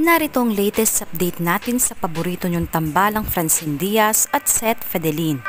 Narito ang latest update natin sa paborito niyong tambalang Francine Diaz at Seth Fedelin.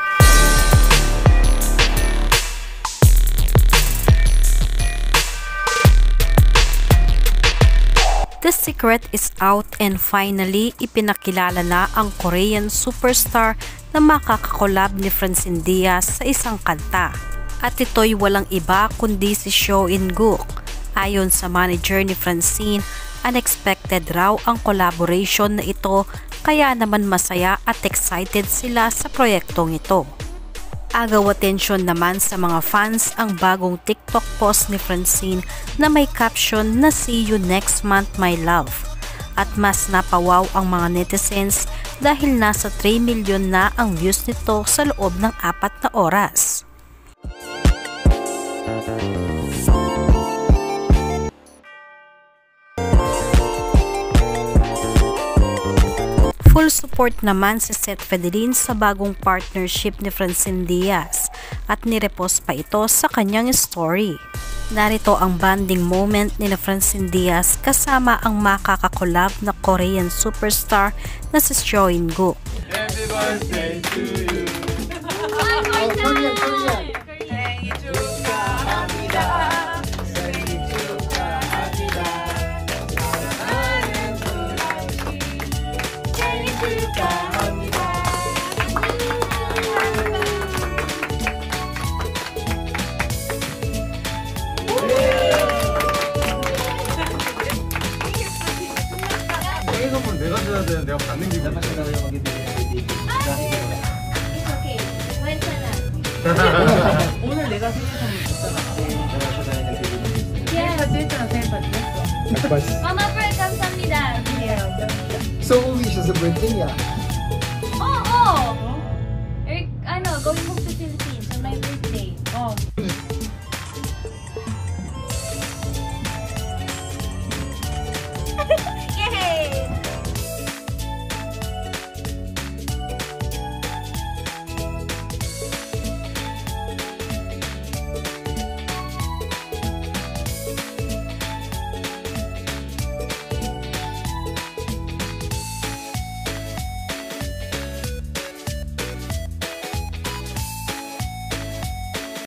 The secret is out and finally ipinakilala na ang Korean superstar na makakakolab ni Francine Diaz sa isang kanta. At ito'y walang iba kundi si Seo In-guk. Ayon sa manager ni Francine, unexpected raw ang collaboration na ito kaya naman masaya at excited sila sa proyektong ito. Agaw atensyon naman sa mga fans ang bagong TikTok post ni Francine na may caption na "See you next month my love". At mas napawaw ang mga netizens dahil nasa 3 milyon na ang views nito sa loob ng 4 na oras. Full support naman si Seth Fedelin sa bagong partnership ni Francine Diaz at nirepost pa ito sa kanyang story. Narito ang bonding moment ni Francine Diaz kasama ang makakakolab na Korean superstar na si Seo In-guk. Happy birthday to you. 생일 내가 줘야 되는데 내가 받는 기분. It's okay. 괜찮아. 오늘 내가 생일 선물 줬잖아. Yes. 했잖아. 생일 파티 했어. Mama Pearl, 감사합니다. So, wish us a birthday niya.